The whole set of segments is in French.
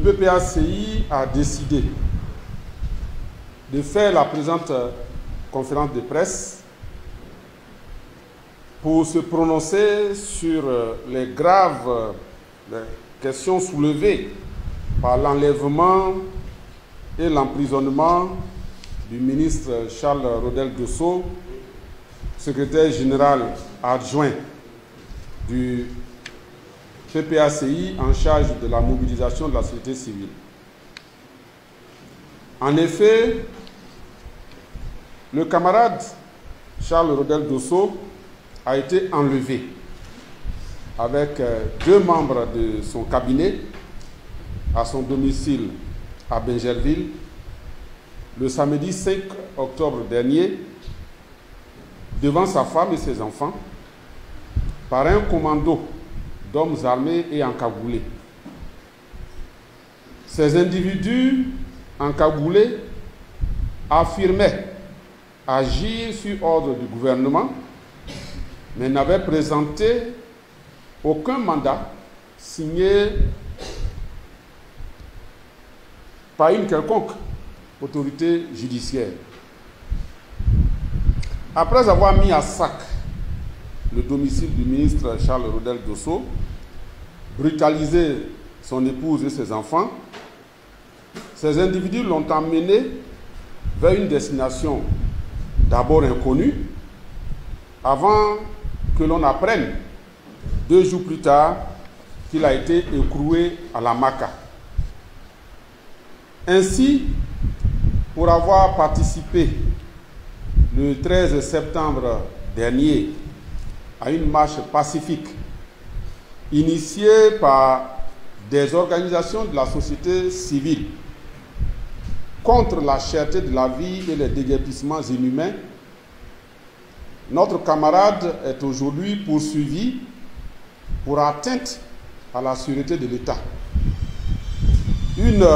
PPACI a décidé de faire la présente conférence de presse pour se prononcer sur les graves questions soulevées par l'enlèvement et l'emprisonnement du ministre Charles Rodel Dosso, secrétaire général adjoint du PPACI en charge de la mobilisation de la société civile. En effet, le camarade Charles Rodel Dosso a été enlevé avec deux membres de son cabinet à son domicile à Bingerville le samedi 5 octobre dernier devant sa femme et ses enfants par un commando d'hommes armés et encagoulés. Ces individus encagoulés affirmaient agir sur ordre du gouvernement, mais n'avaient présenté aucun mandat signé par une quelconque autorité judiciaire. Après avoir mis à sac le domicile du ministre Charles Rodel Dosso, brutalisé son épouse et ses enfants, ces individus l'ont emmené vers une destination d'abord inconnue, avant que l'on apprenne 2 jours plus tard qu'il a été écroué à la Maca. Ainsi, pour avoir participé le 13 septembre dernier à une marche pacifique initiée par des organisations de la société civile contre la cherté de la vie et les déguerpissements inhumains, notre camarade est aujourd'hui poursuivi pour atteinte à la sûreté de l'État. Une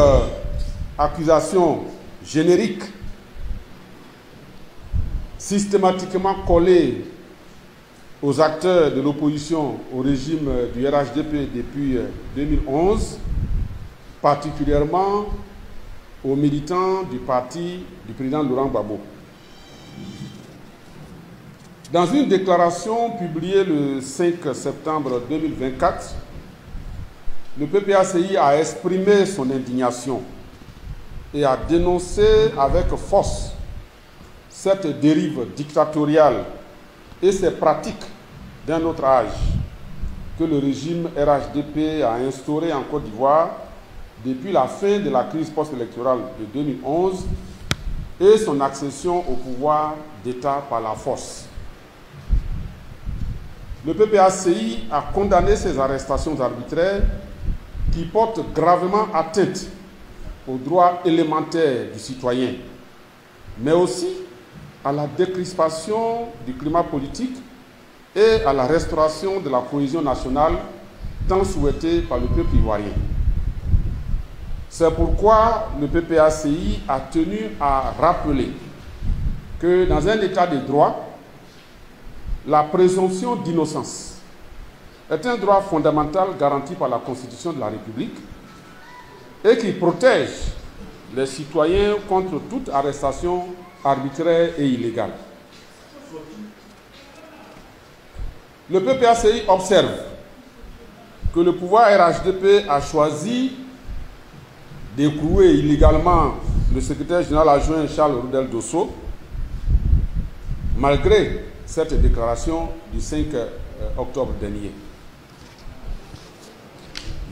accusation générique systématiquement collée aux acteurs de l'opposition au régime du RHDP depuis 2011, particulièrement aux militants du parti du président Laurent Gbagbo. Dans une déclaration publiée le 5 septembre 2024, le PPACI a exprimé son indignation et a dénoncé avec force cette dérive dictatoriale et ces pratiques d'un autre âge que le régime RHDP a instauré en Côte d'Ivoire depuis la fin de la crise post-électorale de 2011 et son accession au pouvoir d'État par la force. Le PPACI a condamné ces arrestations arbitraires qui portent gravement atteinte aux droits élémentaires du citoyen, mais aussi à la décrispation du climat politique et à la restauration de la cohésion nationale tant souhaitée par le peuple ivoirien. C'est pourquoi le PPACI a tenu à rappeler que dans un état de droit, la présomption d'innocence est un droit fondamental garanti par la Constitution de la République et qui protège les citoyens contre toute arrestation arbitraire et illégale. Le PPACI observe que le pouvoir RHDP a choisi d'écrouer illégalement le secrétaire général adjoint Charles Rodel Dosso, malgré cette déclaration du 5 octobre dernier.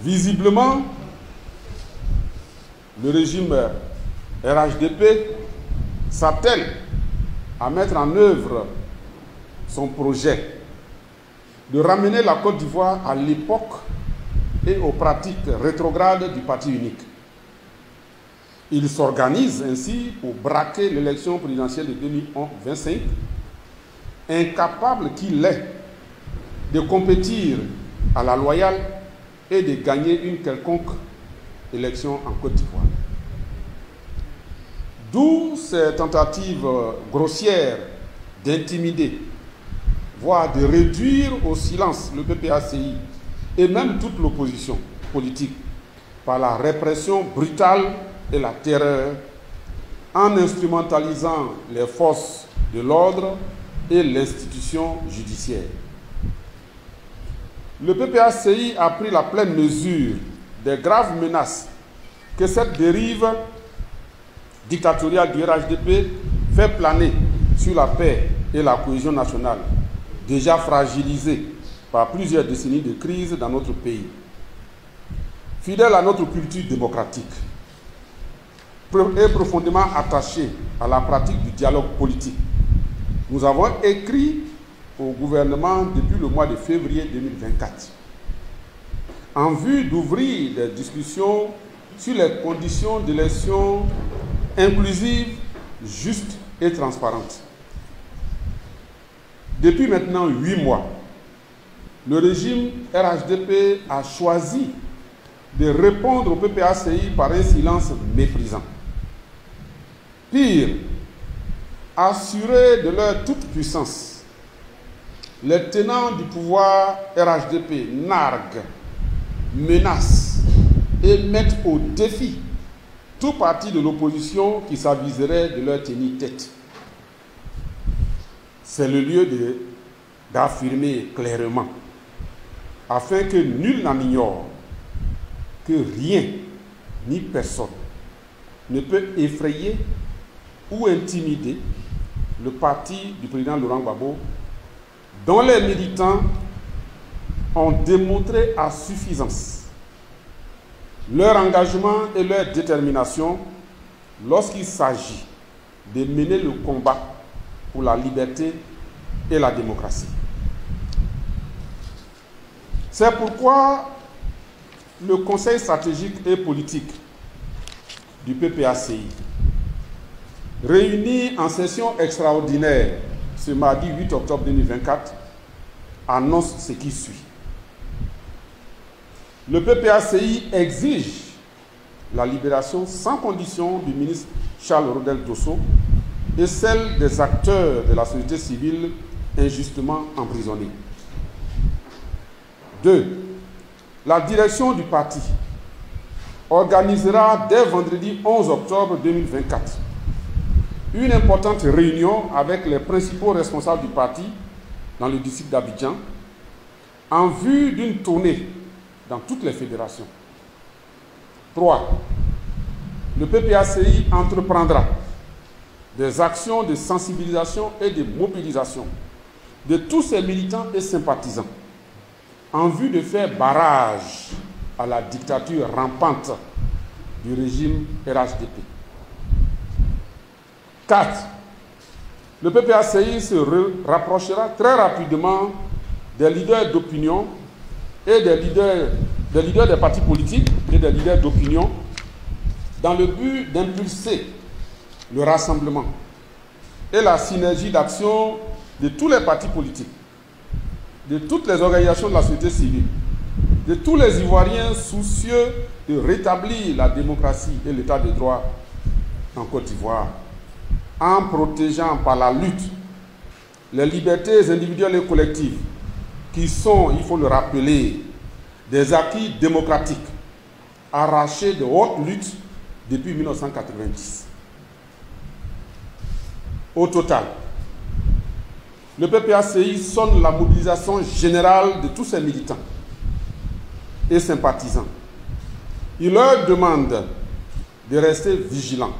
Visiblement, le régime RHDP s'attelle à mettre en œuvre son projet de ramener la Côte d'Ivoire à l'époque et aux pratiques rétrogrades du parti unique. Il s'organise ainsi pour braquer l'élection présidentielle de 2025, incapable qu'il est de compétir à la loyale et de gagner une quelconque élection en Côte d'Ivoire. D'où ces tentatives grossières d'intimider, voire de réduire au silence le PPACI et même toute l'opposition politique par la répression brutale et la terreur, en instrumentalisant les forces de l'ordre et l'institution judiciaire. Le PPACI a pris la pleine mesure des graves menaces que cette dérive dictatoriale du RHDP fait planer sur la paix et la cohésion nationale, déjà fragilisée par plusieurs décennies de crise dans notre pays. Fidèle à notre culture démocratique et profondément attaché à la pratique du dialogue politique, nous avons écrit au gouvernement depuis le mois de février 2024 en vue d'ouvrir des discussions sur les conditions d'élections inclusives, justes et transparentes. Depuis maintenant 8 mois, le régime RHDP a choisi de répondre au PPACI par un silence méprisant. Pire, assurés de leur toute puissance, les tenants du pouvoir RHDP narguent, menacent et mettent au défi tout parti de l'opposition qui s'aviserait de leur tenir tête. C'est le lieu d'affirmer clairement, afin que nul n'en ignore, que rien ni personne ne peut effrayer ou intimider le parti du président Laurent Gbagbo, dont les militants ont démontré à suffisance leur engagement et leur détermination lorsqu'il s'agit de mener le combat pour la liberté et la démocratie. C'est pourquoi le Conseil stratégique et politique du PPACI, réuni en session extraordinaire ce mardi 8 octobre 2024, annonce ce qui suit. Le PPACI exige la libération sans condition du ministre Charles Rodel Dosso et celle des acteurs de la société civile injustement emprisonnés. 2. La direction du parti organisera dès vendredi 11 octobre 2024 une importante réunion avec les principaux responsables du parti dans le district d'Abidjan en vue d'une tournée dans toutes les fédérations. 3. Le PPACI entreprendra des actions de sensibilisation et de mobilisation de tous ses militants et sympathisants en vue de faire barrage à la dictature rampante du régime RHDP. 4. Le PPACI se rapprochera très rapidement des leaders d'opinion et des leaders des partis politiques et des leaders d'opinion dans le but d'impulser le rassemblement et la synergie d'action de tous les partis politiques, de toutes les organisations de la société civile, de tous les Ivoiriens soucieux de rétablir la démocratie et l'état de droit en Côte d'Ivoire, en protégeant par la lutte les libertés individuelles et collectives qui sont, il faut le rappeler, des acquis démocratiques arrachés de haute lutte depuis 1990. Au total, le PPACI sonne la mobilisation générale de tous ses militants et sympathisants. Il leur demande de rester vigilants,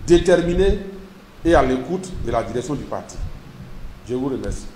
déterminés et à l'écoute de la direction du parti. Je vous remercie.